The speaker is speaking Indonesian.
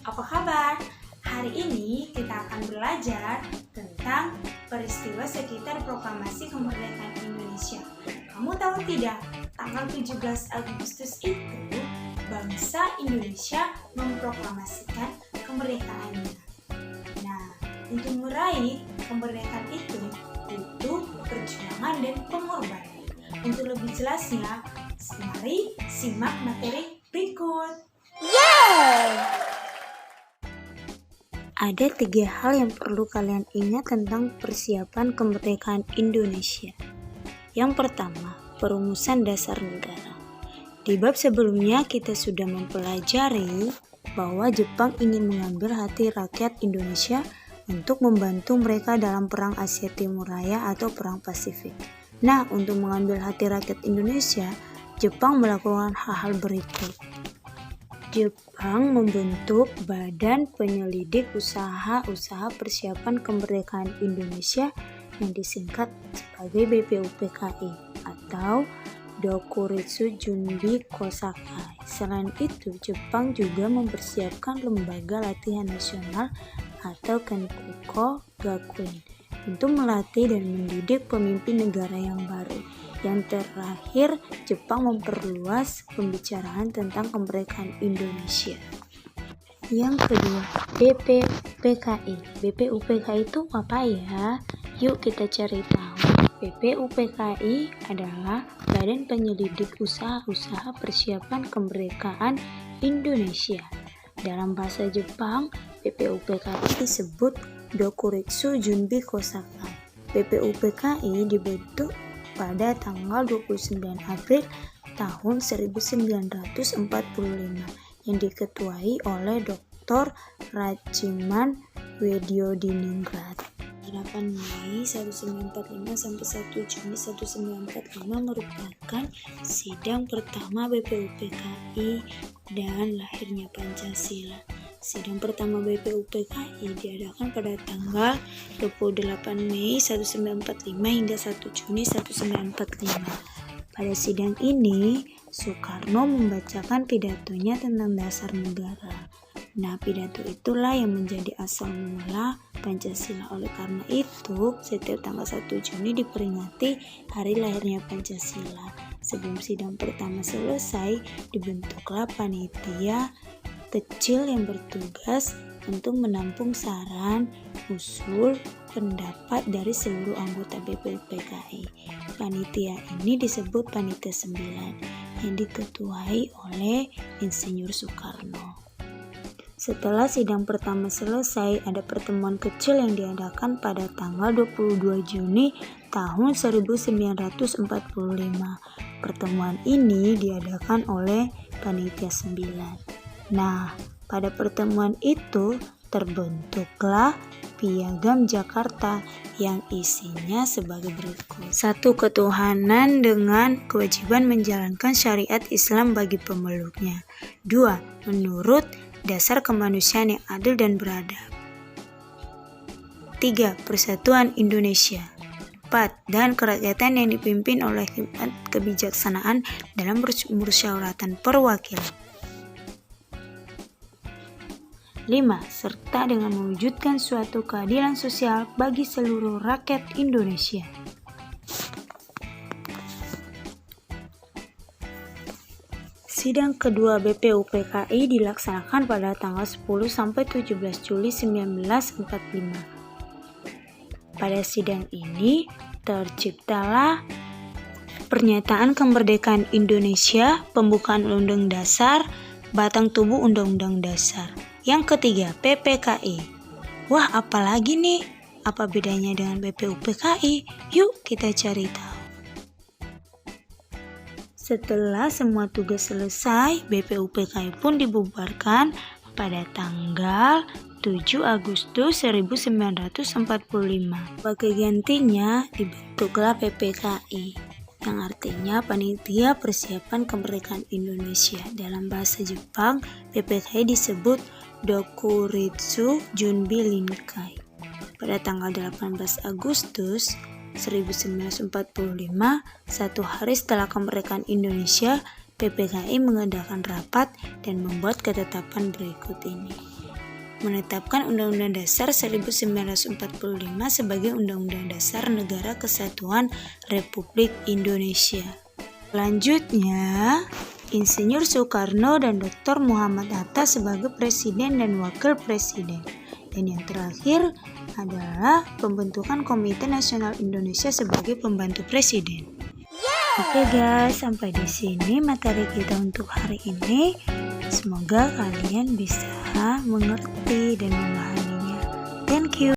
apa kabar? Hari ini kita akan belajar tentang peristiwa sekitar proklamasi kemerdekaan Indonesia. Kamu tahu tidak, tanggal 17 Agustus itu bangsa Indonesia memproklamasikan kemerdekaannya. Nah, untuk meraih kemerdekaan itu butuh perjuangan dan pengorbanan. Untuk lebih jelasnya, mari simak materi berikut. Ada 3 hal yang perlu kalian ingat tentang persiapan kemerdekaan Indonesia. Yang pertama, perumusan dasar negara. Di bab sebelumnya kita sudah mempelajari bahwa Jepang ingin mengambil hati rakyat Indonesia untuk membantu mereka dalam Perang Asia Timur Raya atau Perang Pasifik. Nah, untuk mengambil hati rakyat Indonesia, Jepang melakukan hal-hal berikut. Jepang membentuk Badan Penyelidik Usaha-Usaha Persiapan Kemerdekaan Indonesia yang disingkat sebagai BPUPKI atau Dokuritsu Junbi Kosakai. Selain itu, Jepang juga mempersiapkan Lembaga Latihan Nasional atau Kenkuko Gakuen untuk melatih dan mendidik pemimpin negara yang baru. Yang terakhir, Jepang memperluas pembicaraan tentang kemerdekaan Indonesia. Yang kedua, BPUPKI. BPUPKI itu apa ya? Yuk kita cari tahu. BPUPKI adalah Badan Penyelidik Usaha-Usaha Persiapan Kemerdekaan Indonesia. Dalam bahasa Jepang, BPUPKI disebut Dokuritsu Junbi Kosakai. BPUPKI dibentuk pada tanggal 29 April tahun 1945 yang diketuai oleh Dr. Rajiman Wedyodiningrat. 8 Mei 1945 sampai 1 Juni 1945 merupakan sidang pertama BPUPKI dan lahirnya Pancasila. Sidang pertama BPUPKI diadakan pada tanggal 28 Mei 1945 hingga 1 Juni 1945. Pada sidang ini, Soekarno membacakan pidatonya tentang dasar negara. Nah, pidato itulah yang menjadi asal mula Pancasila. Oleh karena itu, setiap tanggal 1 Juni diperingati hari lahirnya Pancasila. Sebelum sidang pertama selesai, dibentuklah panitia kecil yang bertugas untuk menampung saran, usul, pendapat dari seluruh anggota BPUPKI. Panitia ini disebut Panitia 9 yang diketuai oleh Insinyur Soekarno. Setelah sidang pertama selesai, ada pertemuan kecil yang diadakan pada tanggal 22 Juni tahun 1945. Pertemuan ini diadakan oleh Panitia 9. Nah, pada pertemuan itu terbentuklah Piagam Jakarta yang isinya sebagai berikut. 1. Ketuhanan dengan kewajiban menjalankan syariat Islam bagi pemeluknya. 2. Menurut dasar kemanusiaan yang adil dan beradab. 3. Persatuan Indonesia. 4. Dan kerakyatan yang dipimpin oleh hikmat kebijaksanaan dalam musyawaratan perwakilan. 5. Serta dengan mewujudkan suatu keadilan sosial bagi seluruh rakyat Indonesia. Sidang kedua BPUPKI dilaksanakan pada tanggal 10 sampai 17 Juli 1945. Pada sidang ini terciptalah Pernyataan Kemerdekaan Indonesia, Pembukaan Undang-Undang Dasar, Batang Tubuh Undang-Undang Dasar. Yang ketiga, PPKI. Wah, apalagi nih? Apa bedanya dengan BPUPKI? Yuk kita cari tahu. Setelah semua tugas selesai, BPUPKI pun dibubarkan pada tanggal 7 Agustus 1945. Sebagai gantinya dibentuklah PPKI, yang artinya Panitia Persiapan Kemerdekaan Indonesia. Dalam bahasa Jepang, PPKI disebut Dokuritsu Junbi Linkai. Pada tanggal 18 Agustus 1945, satu hari setelah kemerdekaan Indonesia, PPKI mengadakan rapat dan membuat ketetapan berikut ini. menetapkan Undang-Undang Dasar 1945 sebagai Undang-Undang Dasar Negara Kesatuan Republik Indonesia. Selanjutnya, Insinyur Soekarno dan Dr. Muhammad Hatta sebagai Presiden dan Wakil Presiden. Dan yang terakhir adalah pembentukan Komite Nasional Indonesia sebagai pembantu Presiden. Oke guys, sampai di sini materi kita untuk hari ini. Semoga kalian bisa mengerti dan memahami